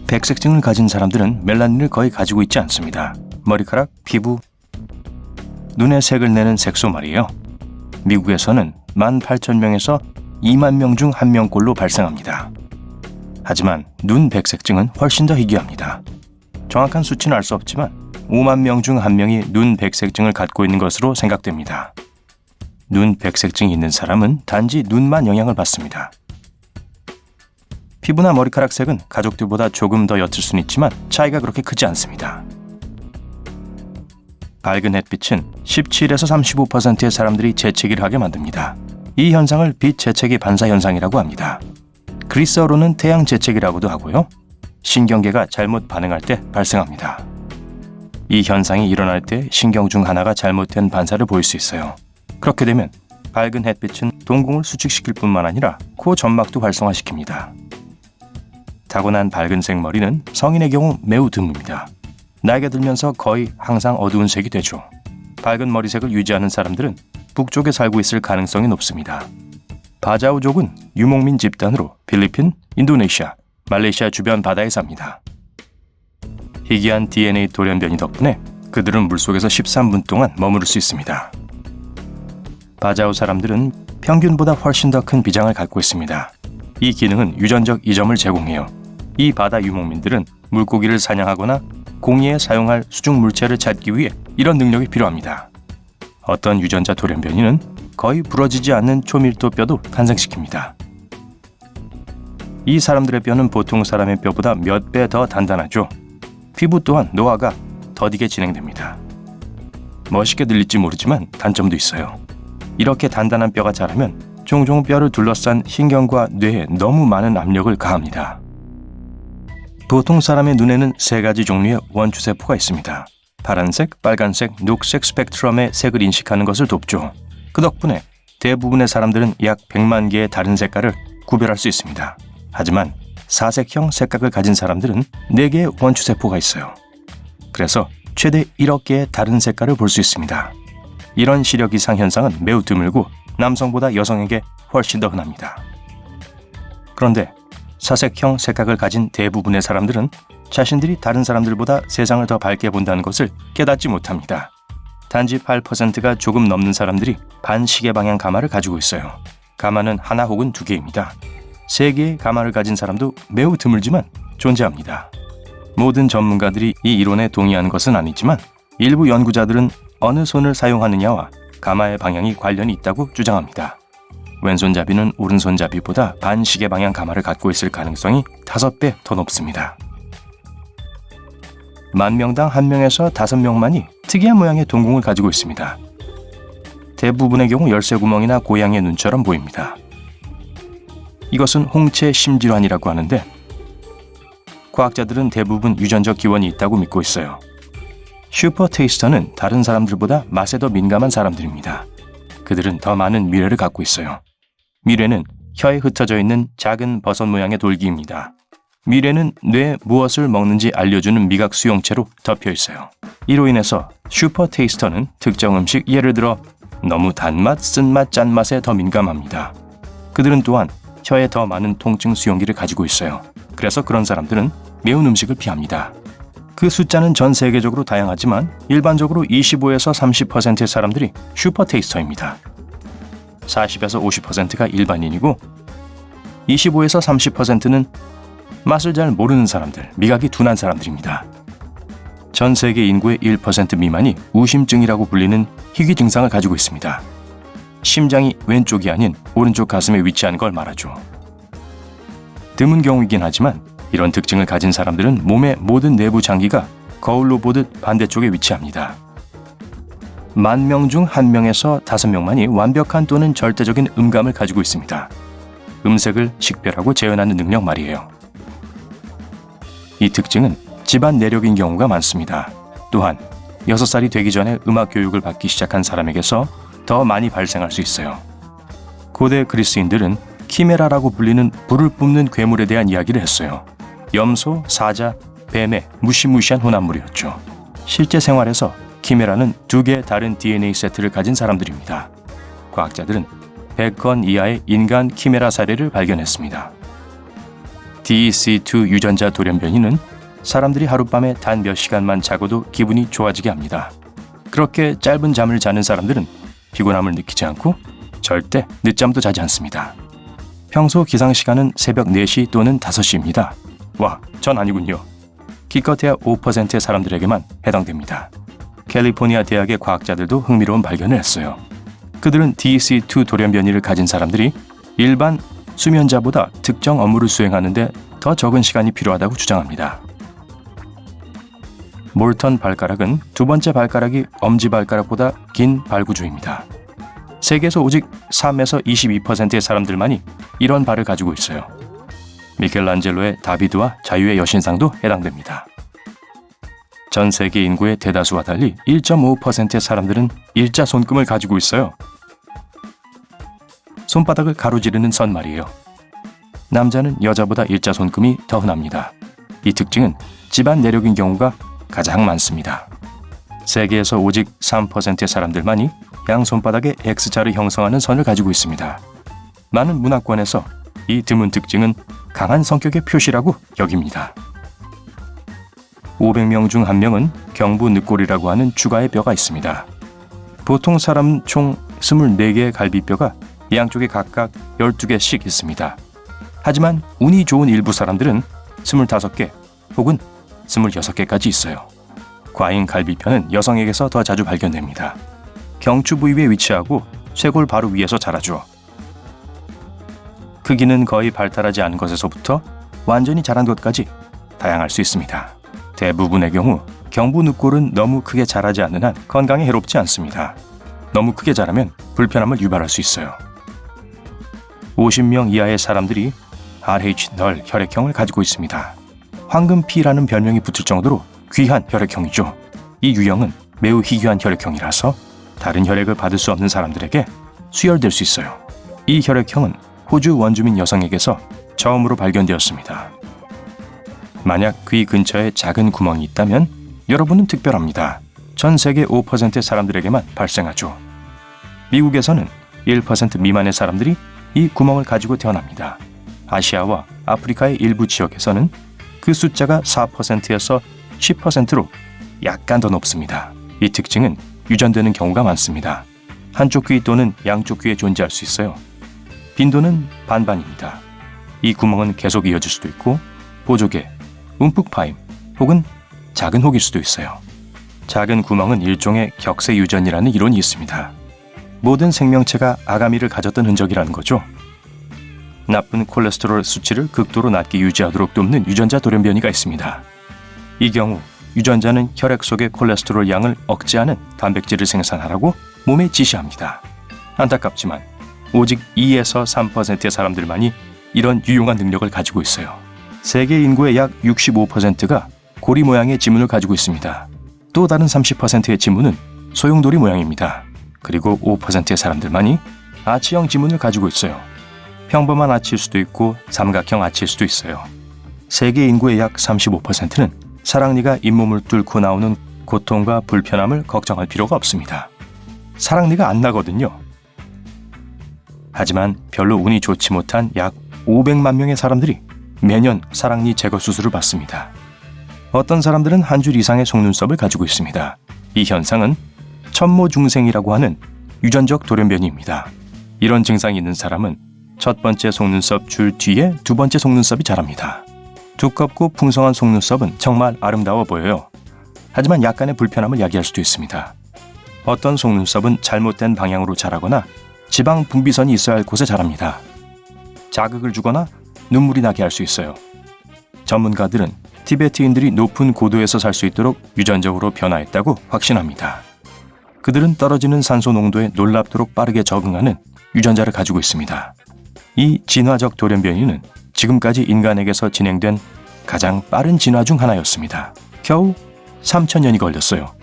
백색증을 가진 사람들은 멜라닌을 거의 가지고 있지 않습니다. 머리카락, 피부, 눈의 색을 내는 색소 말이에요. 미국에서는 18,000명에서 2만 명 중 1명꼴로 발생합니다. 하지만 눈 백색증은 훨씬 더 희귀합니다. 정확한 수치는 알 수 없지만 5만 명 중 1명이 눈 백색증을 갖고 있는 것으로 생각됩니다. 눈 백색증이 있는 사람은 단지 눈만 영향을 받습니다. 피부나 머리카락 색은 가족들보다 조금 더 옅을 수는 있지만 차이가 그렇게 크지 않습니다. 밝은 햇빛은 17에서 35%의 사람들이 재채기를 하게 만듭니다. 이 현상을 빛 재채기 반사 현상이라고 합니다. 그리스어로는 태양 재채기라고도 하고요. 신경계가 잘못 반응할 때 발생합니다. 이 현상이 일어날 때 신경 중 하나가 잘못된 반사를 보일 수 있어요. 그렇게 되면 밝은 햇빛은 동공을 수축시킬 뿐만 아니라 코 점막도 활성화시킵니다. 타고난 밝은색 머리는 성인의 경우 매우 드뭅니다. 나이가 들면서 거의 항상 어두운 색이 되죠. 밝은 머리색을 유지하는 사람들은 북쪽에 살고 있을 가능성이 높습니다. 바자우족은 유목민 집단으로 필리핀, 인도네시아, 말레이시아 주변 바다에 삽니다. 희귀한 DNA 돌연변이 덕분에 그들은 물속에서 13분 동안 머무를 수 있습니다. 바자우 사람들은 평균보다 훨씬 더 큰 비장을 갖고 있습니다. 이 기능은 유전적 이점을 제공해요. 이 바다 유목민들은 물고기를 사냥하거나 공이에 사용할 수중 물체를 찾기 위해 이런 능력이 필요합니다. 어떤 유전자 돌연변이는 거의 부러지지 않는 초밀도 뼈도 탄생시킵니다. 이 사람들의 뼈는 보통 사람의 뼈보다 몇 배 더 단단하죠. 피부 또한 노화가 더디게 진행됩니다. 멋있게 들릴지 모르지만 단점도 있어요. 이렇게 단단한 뼈가 자라면 종종 뼈를 둘러싼 신경과 뇌에 너무 많은 압력을 가합니다. 보통 사람의 눈에는 3가지 종류의 원추세포가 있습니다. 파란색, 빨간색, 녹색 스펙트럼의 색을 인식하는 것을 돕죠. 그 덕분에 대부분의 사람들은 약 100만 개의 다른 색깔을 구별할 수 있습니다. 하지만 사색형 색각을 가진 사람들은 4개의 원추세포가 있어요. 그래서 최대 1억 개의 다른 색깔을 볼 수 있습니다. 이런 시력 이상 현상은 매우 드물고 남성보다 여성에게 훨씬 더 흔합니다. 그런데 사색형 색각을 가진 대부분의 사람들은 자신들이 다른 사람들보다 세상을 더 밝게 본다는 것을 깨닫지 못합니다. 단지 8%가 조금 넘는 사람들이 반시계 방향 가마를 가지고 있어요. 가마는 하나 혹은 2개입니다. 3개의 가마를 가진 사람도 매우 드물지만 존재합니다. 모든 전문가들이 이 이론에 동의하는 것은 아니지만 일부 연구자들은 어느 손을 사용하느냐와 가마의 방향이 관련이 있다고 주장합니다. 왼손잡이는 오른손잡이보다 반시계 방향 가마를 갖고 있을 가능성이 5배 더 높습니다. 10,000명당 1명에서 5명만이 특이한 모양의 동공을 가지고 있습니다. 대부분의 경우 열쇠구멍이나 고양이의 눈처럼 보입니다. 이것은 홍채 심질환이라고 하는데 과학자들은 대부분 유전적 기원이 있다고 믿고 있어요. 슈퍼 테이스터는 다른 사람들보다 맛에 더 민감한 사람들입니다. 그들은 더 많은 미뢰를 갖고 있어요. 미뢰는 혀에 흩어져 있는 작은 버섯 모양의 돌기입니다. 미뢰는 뇌에 무엇을 먹는지 알려주는 미각 수용체로 덮여 있어요. 이로 인해서 슈퍼 테이스터는 특정 음식, 예를 들어 너무 단맛, 쓴맛, 짠맛에 더 민감합니다. 그들은 또한 혀에 더 많은 통증 수용기를 가지고 있어요. 그래서 그런 사람들은 매운 음식을 피합니다. 그 숫자는 전 세계적으로 다양하지만 일반적으로 25에서 30%의 사람들이 슈퍼 테이스터입니다. 40에서 50%가 일반인이고 25에서 30%는 맛을 잘 모르는 사람들, 미각이 둔한 사람들입니다. 전 세계 인구의 1% 미만이 우심증이라고 불리는 희귀 증상을 가지고 있습니다. 심장이 왼쪽이 아닌 오른쪽 가슴에 위치한 걸 말하죠. 드문 경우이긴 하지만 이런 특징을 가진 사람들은 몸의 모든 내부 장기가 거울로 보듯 반대쪽에 위치합니다. 10,000명 중 1명에서 5명만이 완벽한 또는 절대적인 음감을 가지고 있습니다. 음색을 식별하고 재현하는 능력 말이에요. 이 특징은 집안 내력인 경우가 많습니다. 또한 6살이 되기 전에 음악 교육을 받기 시작한 사람에게서 더 많이 발생할 수 있어요. 고대 그리스인들은 키메라라고 불리는 불을 뿜는 괴물에 대한 이야기를 했어요. 염소, 사자, 뱀의 무시무시한 혼합물이었죠. 실제 생활에서 키메라는 2개의 다른 DNA 세트를 가진 사람들입니다. 과학자들은 100건 이하의 인간 키메라 사례를 발견했습니다. DEC2 유전자 돌연변이는 사람들이 하룻밤에 단 몇 시간만 자고도 기분이 좋아지게 합니다. 그렇게 짧은 잠을 자는 사람들은 피곤함을 느끼지 않고 절대 늦잠도 자지 않습니다. 평소 기상 시간은 새벽 4시 또는 5시입니다. 와, 전 아니군요. 기껏해야 5%의 사람들에게만 해당됩니다. 캘리포니아 대학의 과학자들도 흥미로운 발견을 했어요. 그들은 DEC2 돌연변이를 가진 사람들이 일반 수면자보다 특정 업무를 수행하는데 더 적은 시간이 필요하다고 주장합니다. 몰턴 발가락은 두 번째 발가락이 엄지발가락보다 긴 발구조입니다. 세계에서 오직 3에서 22%의 사람들만이 이런 발을 가지고 있어요. 미켈란젤로의 다비드와 자유의 여신상도 해당됩니다. 전 세계 인구의 대다수와 달리 1.5%의 사람들은 일자 손금을 가지고 있어요. 손바닥을 가로지르는 선 말이에요. 남자는 여자보다 일자 손금이 더 흔합니다. 이 특징은 집안 내력인 경우가 가장 많습니다. 세계에서 오직 3%의 사람들만이 양손바닥에 X자를 형성하는 선을 가지고 있습니다. 많은 문화권에서 이 드문 특징은 강한 성격의 표시라고 여깁니다. 500명 중 1명은 경부 늑골이라고 하는 주가의 뼈가 있습니다. 보통 사람은 총 24개의 갈비뼈가 양쪽에 각각 12개씩 있습니다. 하지만 운이 좋은 일부 사람들은 25개 혹은 26개까지 있어요. 과잉 갈비뼈는 여성에게서 더 자주 발견됩니다. 경추 부위에 위치하고 쇄골 바로 위에서 자라죠. 크기는 거의 발달하지 않은 것에서부터 완전히 자란 것까지 다양할 수 있습니다. 대부분의 경우 경부 늑골은 너무 크게 자라지 않는 한 건강에 해롭지 않습니다. 너무 크게 자라면 불편함을 유발할 수 있어요. 50명 이하의 사람들이 RH 널 혈액형을 가지고 있습니다. 황금피라는 별명이 붙을 정도로 귀한 혈액형이죠. 이 유형은 매우 희귀한 혈액형이라서 다른 혈액을 받을 수 없는 사람들에게 수혈될 수 있어요. 이 혈액형은 호주 원주민 여성에게서 처음으로 발견되었습니다. 만약 귀 근처에 작은 구멍이 있다면 여러분은 특별합니다. 전 세계 5%의 사람들에게만 발생하죠. 미국에서는 1% 미만의 사람들이 이 구멍을 가지고 태어납니다. 아시아와 아프리카의 일부 지역에서는 그 숫자가 4%에서 10%로 약간 더 높습니다. 이 특징은 유전되는 경우가 많습니다. 한쪽 귀 또는 양쪽 귀에 존재할 수 있어요. 빈도는 반반입니다. 이 구멍은 계속 이어질 수도 있고 보조개, 움푹 파임 혹은 작은 혹일 수도 있어요. 작은 구멍은 일종의 격세 유전이라는 이론이 있습니다. 모든 생명체가 아가미를 가졌던 흔적이라는 거죠. 나쁜 콜레스테롤 수치를 극도로 낮게 유지하도록 돕는 유전자 돌연변이가 있습니다. 이 경우 유전자는 혈액 속의 콜레스테롤 양을 억제하는 단백질을 생산하라고 몸에 지시합니다. 안타깝지만 오직 2에서 3%의 사람들만이 이런 유용한 능력을 가지고 있어요. 세계 인구의 약 65%가 고리 모양의 지문을 가지고 있습니다. 또 다른 30%의 지문은 소용돌이 모양입니다. 그리고 5%의 사람들만이 아치형 지문을 가지고 있어요. 평범한 아치일 수도 있고 삼각형 아치일 수도 있어요. 세계 인구의 약 35%는 사랑니가 잇몸을 뚫고 나오는 고통과 불편함을 걱정할 필요가 없습니다. 사랑니가 안 나거든요. 하지만 별로 운이 좋지 못한 약 500만 명의 사람들이 매년 사랑니 제거 수술을 받습니다. 어떤 사람들은 한 줄 이상의 속눈썹을 가지고 있습니다. 이 현상은 천모중생이라고 하는 유전적 돌연변이입니다. 이런 증상이 있는 사람은 첫 번째 속눈썹 줄 뒤에 두 번째 속눈썹이 자랍니다. 두껍고 풍성한 속눈썹은 정말 아름다워 보여요. 하지만 약간의 불편함을 야기할 수도 있습니다. 어떤 속눈썹은 잘못된 방향으로 자라거나 지방 분비선이 있어야 할 곳에 자랍니다. 자극을 주거나 눈물이 나게 할 수 있어요. 전문가들은 티베트인들이 높은 고도에서 살 수 있도록 유전적으로 변화했다고 확신합니다. 그들은 떨어지는 산소 농도에 놀랍도록 빠르게 적응하는 유전자를 가지고 있습니다. 이 진화적 돌연변이는 지금까지 인간에게서 진행된 가장 빠른 진화 중 하나였습니다. 겨우 3,000년이 걸렸어요.